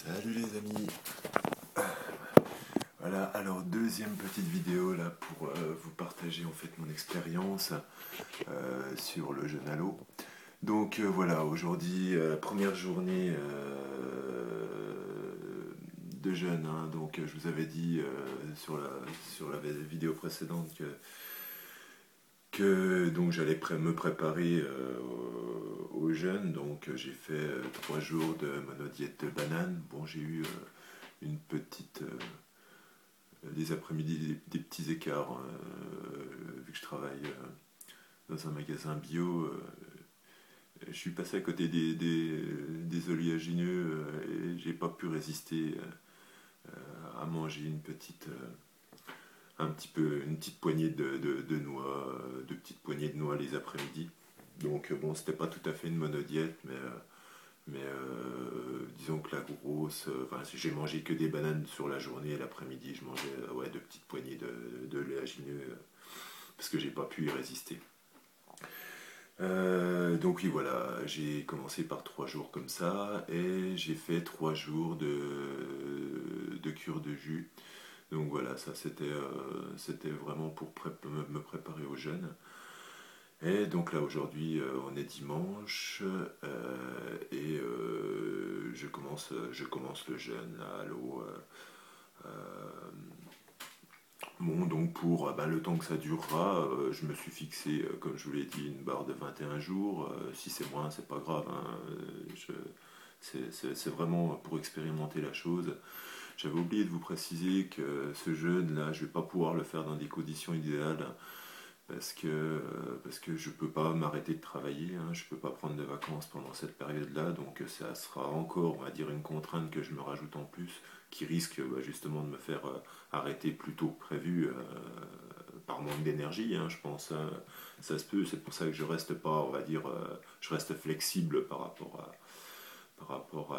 Salut les amis. Voilà, alors deuxième petite vidéo là pour vous partager en fait mon expérience sur le jeûne à l'eau. Donc voilà, aujourd'hui première journée de jeûne, hein. Donc je vous avais dit sur la vidéo précédente que donc j'allais me préparer au jeûne. Donc j'ai fait 3 jours de monodiète de banane. Bon, j'ai eu une petite des après-midi des petits écarts, vu que je travaille dans un magasin bio. Je suis passé à côté des oléagineux et j'ai pas pu résister à manger une petite poignée de noix, deux petites poignées de noix les après-midi. Donc bon, c'était pas tout à fait une monodiète, mais disons que la grosse, enfin j'ai mangé que des bananes sur la journée et l'après-midi je mangeais ouais, deux petites poignées de oléagineux parce que j'ai pas pu y résister. Donc oui voilà, j'ai commencé par 3 jours comme ça et j'ai fait 3 jours de cure de jus. Donc voilà, ça c'était vraiment pour me préparer au jeûne. Et donc là aujourd'hui on est dimanche et je commence le jeûne là, à l'eau. Bon, donc pour le temps que ça durera, je me suis fixé, comme je vous l'ai dit, une barre de 21 jours. Si c'est moins, c'est pas grave, hein. C'est vraiment pour expérimenter la chose. J'avais oublié de vous préciser que ce jeûne-là, je vais pas pouvoir le faire dans des conditions idéales parce que je peux pas m'arrêter de travailler, hein. Je peux pas prendre de vacances pendant cette période-là, donc ça sera encore, on va dire, une contrainte que je me rajoute en plus, qui risque justement de me faire arrêter plus tôt que prévu par manque d'énergie, hein, je pense, hein. Ça se peut, c'est pour ça que je reste pas, on va dire, je reste flexible par rapport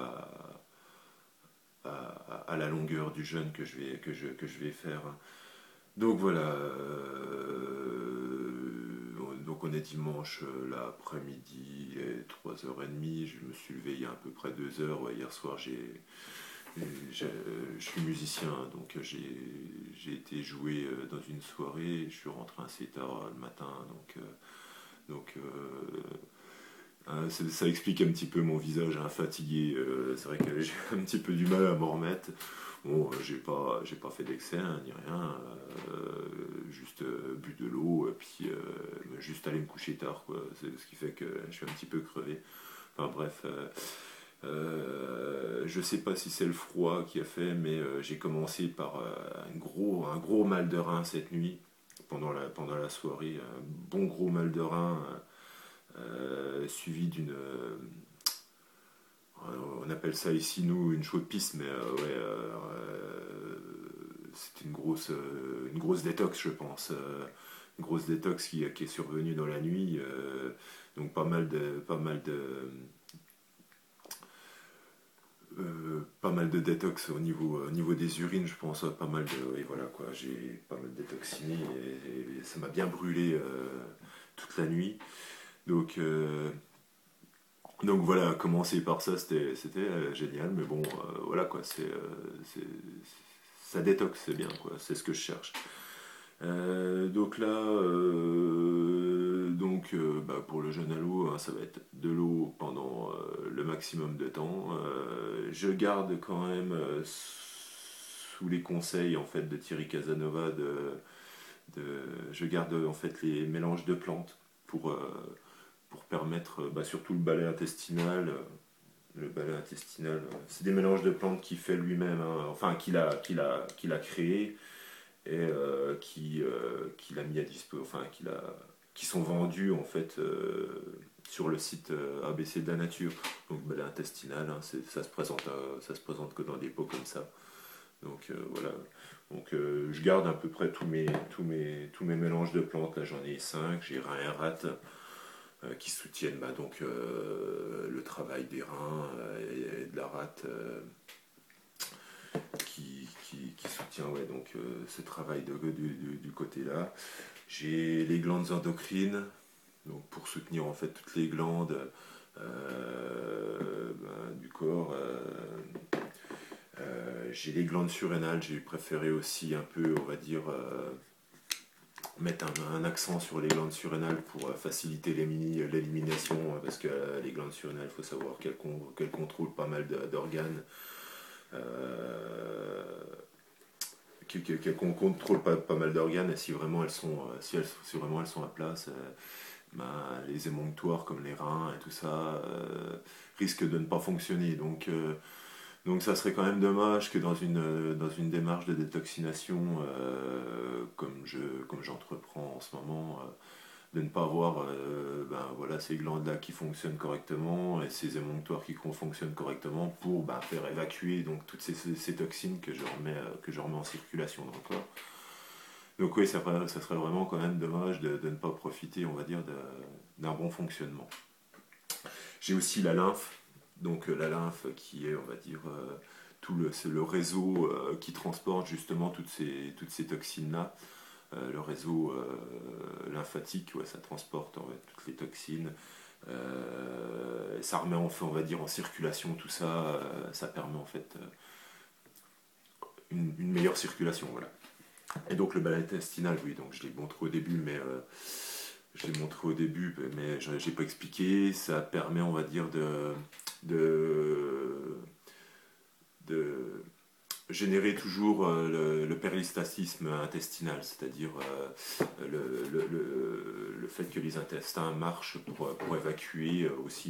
à la longueur du jeûne que je vais faire. Donc voilà, donc on est dimanche l'après-midi, 3h30, je me suis levé il y a à peu près 2 heures. Ouais, hier soir je suis musicien, donc j'ai été jouer dans une soirée, je suis rentré assez tard le matin, donc ça explique un petit peu mon visage, hein, fatigué. C'est vrai que j'ai un petit peu du mal à m'en remettre. Bon, j'ai pas fait d'excès, hein, ni rien. Juste bu de l'eau, et puis juste aller me coucher tard, quoi. C'est ce qui fait que je suis un petit peu crevé. Enfin bref, je sais pas si c'est le froid qui a fait, mais j'ai commencé par un gros mal de rein cette nuit, pendant la soirée. Un bon gros mal de rein, suivi d'une. On appelle ça ici, nous, une chaude pisse, mais ouais, c'est une grosse détox, je pense. Une grosse détox qui est survenue dans la nuit. Donc pas mal de détox au niveau des urines, je pense. Pas mal de. Et voilà quoi, j'ai pas mal détoxiné et ça m'a bien brûlé toute la nuit. Donc voilà, commencer par ça, c'était génial, mais bon, voilà quoi, ça détoxe, c'est bien quoi, c'est ce que je cherche. Donc là, pour le jeûne à l'eau, hein, ça va être de l'eau pendant le maximum de temps. Je garde quand même sous les conseils en fait de Thierry Casanova je garde en fait les mélanges de plantes pour permettre surtout le balai intestinal. Le balai intestinal, c'est des mélanges de plantes qu'il fait lui-même, hein, enfin qu'il a créé et qu'il a mis à dispo, enfin qui sont vendus en fait sur le site ABC de la nature. Donc balai intestinal, hein, ça se présente que dans des pots comme ça. Donc voilà. Donc je garde à peu près tous mes mélanges de plantes. Là j'en ai 5. J'ai rein et rate qui soutiennent donc le travail des reins et de la rate qui soutient ouais, donc ce travail du côté là. J'ai les glandes endocrines donc pour soutenir en fait toutes les glandes du corps. J'ai les glandes surrénales, j'ai préféré aussi un peu, on va dire, mettre un accent sur les glandes surrénales pour faciliter l'élimination, parce que les glandes surrénales, il faut savoir qu'elles contrôlent pas mal d'organes, qu'elles contrôlent pas mal d'organes, et si vraiment elles sont, si vraiment elles sont à place, ben, les émonctoires comme les reins et tout ça risquent de ne pas fonctionner. Donc ça serait quand même dommage que dans une démarche de détoxination comme j'entreprends en ce moment, de ne pas avoir ben, voilà, ces glandes-là qui fonctionnent correctement et ces émonctoires qui fonctionnent correctement pour ben, faire évacuer donc, toutes ces toxines que je remets en circulation dans le corps. Donc oui, ça serait vraiment quand même dommage de ne pas profiter, on va dire, d'un bon fonctionnement. J'ai aussi la lymphe, donc la lymphe qui est, on va dire, c'est le réseau qui transporte justement toutes ces toxines-là. Le réseau lymphatique, ouais, ça transporte en fait, toutes les toxines. Ça remet en fait, on va dire, en circulation tout ça. Ça permet en fait une meilleure circulation, voilà. Et donc le balai intestinal, oui, donc je l'ai montré au début, mais j'ai pas expliqué. Ça permet, on va dire, de, de générer toujours le péristaltisme intestinal, c'est-à-dire le fait que les intestins marchent pour évacuer aussi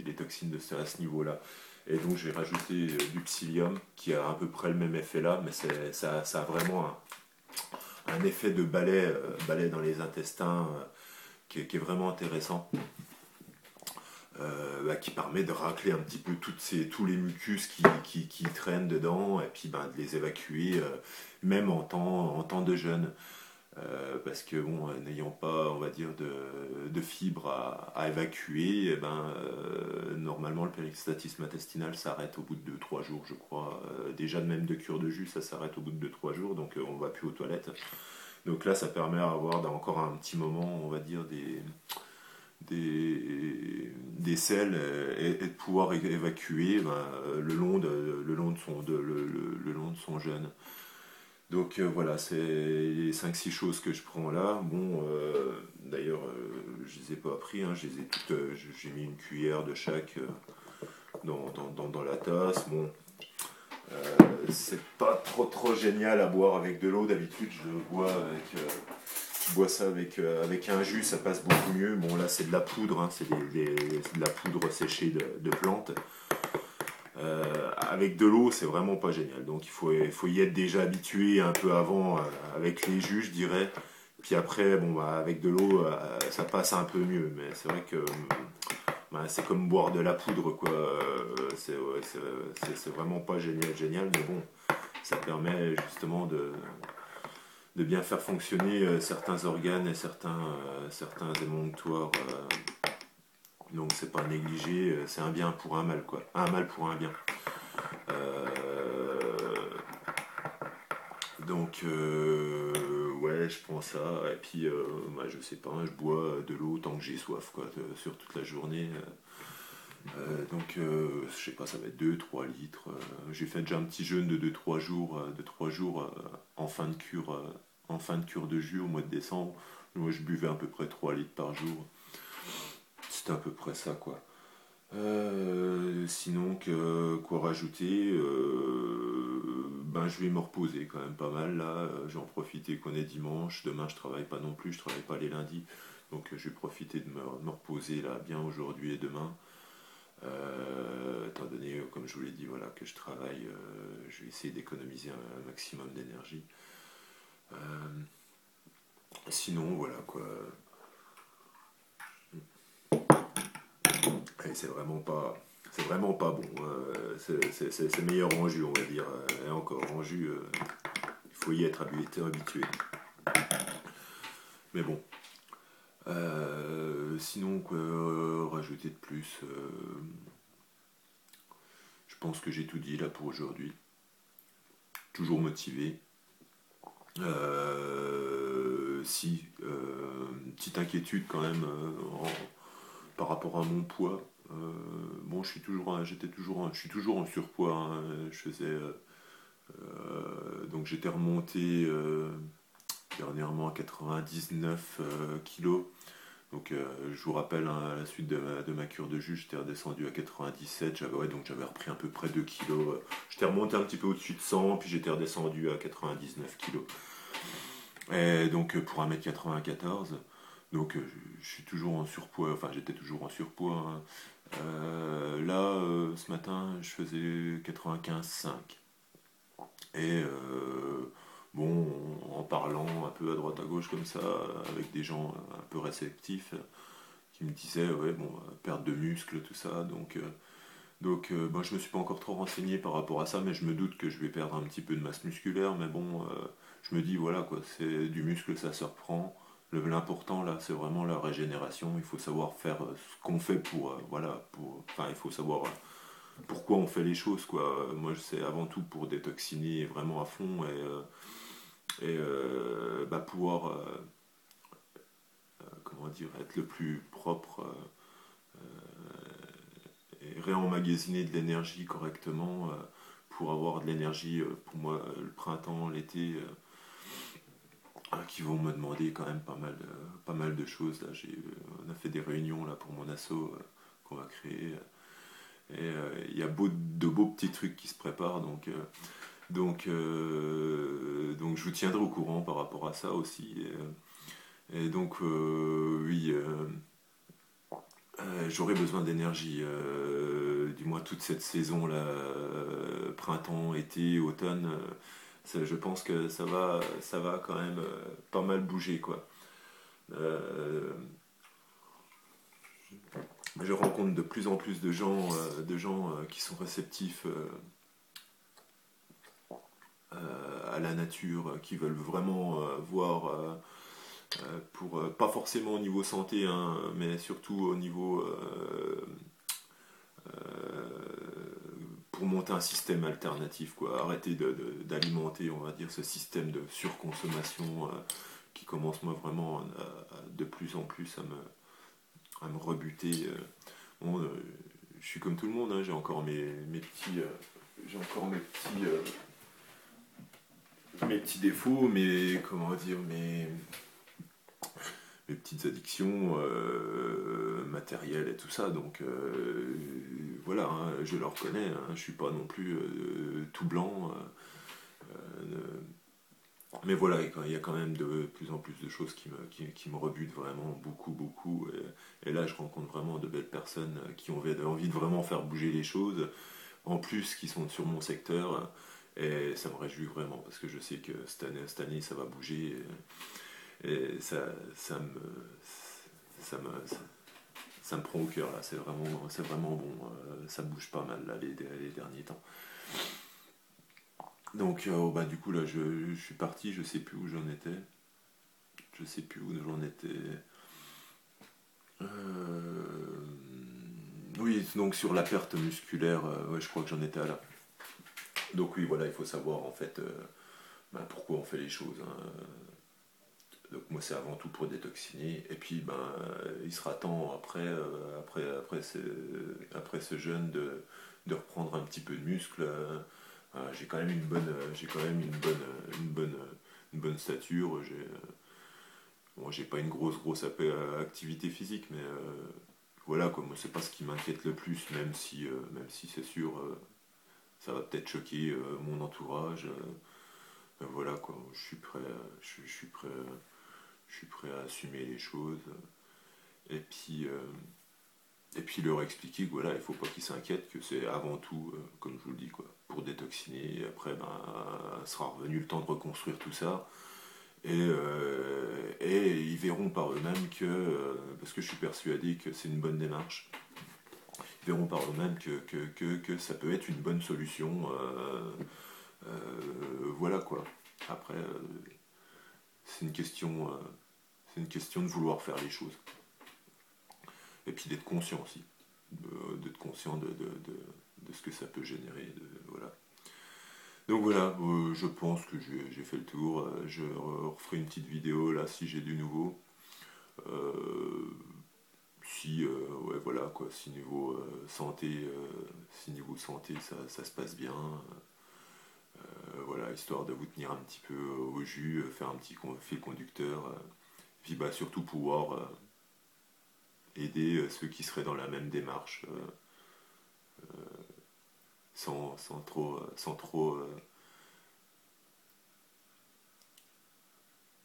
les toxines à ce niveau-là. Et donc j'ai rajouté du psyllium qui a à peu près le même effet là, mais ça a vraiment un effet de balai dans les intestins qui est vraiment intéressant. Qui permet de racler un petit peu tous les mucus qui traînent dedans et puis ben, de les évacuer même en temps de jeûne. Parce que bon, n'ayant pas, on va dire, de fibres à évacuer, eh ben, normalement le péristatisme intestinal s'arrête au bout de 2-3 jours, je crois. Déjà même de cure de jus, ça s'arrête au bout de 2-3 jours, donc on ne va plus aux toilettes. Donc là, ça permet d'avoir encore un petit moment, on va dire, des selles et de pouvoir évacuer ben, le long de son jeûne. Donc voilà, c'est les 5-6 choses que je prends là. Bon, d'ailleurs, je les ai pas appris, hein, je les ai toutes, j'ai mis une cuillère de chaque dans la tasse. Bon, c'est pas trop génial à boire avec de l'eau. D'habitude, je bois ça avec un jus, ça passe beaucoup mieux. Bon, là, c'est de la poudre, hein, c'est de la poudre séchée de plantes. Avec de l'eau, c'est vraiment pas génial. Donc, il faut y être déjà habitué un peu avant avec les jus, je dirais. Puis après, bon, bah, avec de l'eau, ça passe un peu mieux. Mais c'est vrai que bah, c'est comme boire de la poudre, quoi. C'est vraiment pas génial, mais bon, ça permet justement de bien faire fonctionner certains organes et certains émonctoires. Donc c'est pas négligé, c'est un bien pour un mal, quoi. Un mal pour un bien. Euh, ouais, je prends ça, et puis bah, je sais pas, je bois de l'eau tant que j'ai soif, quoi, sur toute la journée. Je sais pas, ça va être 2-3 litres. J'ai fait déjà un petit jeûne de 2-3 jours en fin de cure de jus au mois de décembre. Moi, je buvais à peu près 3 litres par jour. C'était à peu près ça, quoi. Sinon, quoi rajouter ben, je vais me reposer quand même pas mal là. Je vais en profiter qu'on est dimanche. Demain, je travaille pas non plus, je travaille pas les lundis. Donc, je vais profiter de me reposer là bien aujourd'hui et demain. Étant donné, comme je vous l'ai dit, voilà, que je travaille, je vais essayer d'économiser un maximum d'énergie. Euh, Sinon, voilà quoi. Et c'est vraiment pas bon. C'est meilleur en jus, on va dire. Et encore, en jus, il faut y être habitué. Mais bon. Sinon, quoi rajouter de plus je pense que j'ai tout dit là pour aujourd'hui. Toujours motivé. Une petite inquiétude quand même par rapport à mon poids. Bon, je suis toujours en surpoids. Hein. Je faisais Donc j'étais remonté dernièrement à 99 kilos. Donc je vous rappelle, hein, à la suite de ma cure de jus, j'étais redescendu à 97, donc j'avais repris à peu près 2 kilos. J'étais remonté un petit peu au-dessus de 100, puis j'étais redescendu à 99 kilos. Et donc pour 1m94, donc je suis toujours en surpoids, enfin j'étais toujours en surpoids, hein. Là, ce matin, je faisais 95,5. Et bon, en parlant un peu à droite à gauche comme ça, avec des gens un peu réceptifs, qui me disaient, ouais, bon, perte de muscle, tout ça. Donc je me suis pas encore trop renseigné par rapport à ça, mais je me doute que je vais perdre un petit peu de masse musculaire. Mais bon, je me dis, voilà, quoi, c'est du muscle, ça se reprend. L'important là, c'est vraiment la régénération. Il faut savoir faire ce qu'on fait pour, voilà, enfin, il faut savoir pourquoi on fait les choses, quoi. Moi, c'est avant tout pour détoxiner vraiment à fond et bah, pouvoir, comment dire, être le plus propre et réemmagasiner de l'énergie correctement pour avoir de l'énergie pour moi le printemps, l'été, qui vont me demander quand même pas mal de choses. Là, on a fait des réunions là pour mon asso qu'on va créer. Et il y a de beaux petits trucs qui se préparent, donc je vous tiendrai au courant par rapport à ça aussi. Et donc, oui, j'aurai besoin d'énergie, du moins toute cette saison-là, printemps, été, automne. Je pense que ça va quand même pas mal bouger, quoi. Euh, je rencontre de plus en plus de gens qui sont réceptifs à la nature, qui veulent vraiment voir pour pas forcément au niveau santé, hein, mais surtout au niveau pour monter un système alternatif, quoi. Arrêter d'alimenter, on va dire, ce système de surconsommation qui commence moi vraiment de plus en plus à me rebuter. Bon, je suis comme tout le monde, hein, j'ai encore mes petits, mes petits défauts, mes comment dire, mes petites addictions matérielles et tout ça. Donc voilà, hein, je le reconnais, hein, je suis pas non plus tout blanc. Mais voilà, il y a quand même de plus en plus de choses qui me rebutent vraiment beaucoup, beaucoup. Et là, je rencontre vraiment de belles personnes qui ont envie de vraiment faire bouger les choses, en plus qui sont sur mon secteur. Et ça me réjouit vraiment parce que je sais que cette année ça va bouger. Et ça me, ça me prend au cœur là, c'est vraiment bon, ça bouge pas mal là les derniers temps. Donc bah du coup là je suis parti, je sais plus où j'en étais, je sais plus où j'en étais. Euh, oui, donc sur la perte musculaire, ouais, je crois que j'en étais là. Donc oui, voilà, il faut savoir en fait bah, pourquoi on fait les choses, hein. Donc moi c'est avant tout pour détoxiner. Et puis ben il sera temps après ce jeûne de reprendre un petit peu de muscle. J'ai quand même j'ai quand même une bonne stature. Bon, j'ai pas une grosse activité physique, mais voilà quoi. Moi c'est pas ce qui m'inquiète le plus, même si c'est sûr ça va peut-être choquer mon entourage. Voilà quoi. Je suis prêt. Je suis prêt à assumer les choses et et puis leur expliquer que voilà, il faut pas qu'ils s'inquiètent, que c'est avant tout, comme je vous le dis, quoi, pour détoxiner. Et après, ben, sera revenu le temps de reconstruire tout ça. Et ils verront par eux-mêmes que, parce que je suis persuadé que c'est une bonne démarche, ils verront par eux-mêmes que ça peut être une bonne solution. Voilà quoi. Après, c'est une question. C'est une question de vouloir faire les choses. Et puis d'être conscient aussi. D'être conscient de ce que ça peut générer. Voilà. Donc voilà, je pense que j'ai fait le tour. Je referai une petite vidéo là si j'ai du nouveau. Euh, si ouais voilà quoi, si niveau santé ça se passe bien. voilà, histoire de vous tenir un petit peu au jus, faire un petit fil conducteur, puis bah, surtout pouvoir aider ceux qui seraient dans la même démarche sans trop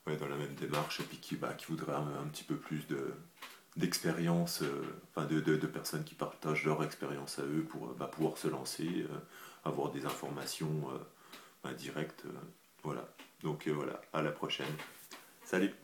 ouais, dans la même démarche et puis qui voudraient un petit peu plus d'expérience, enfin de personnes qui partagent leur expérience à eux pour pouvoir se lancer, avoir des informations directes. Voilà. Donc voilà, à la prochaine. Salut!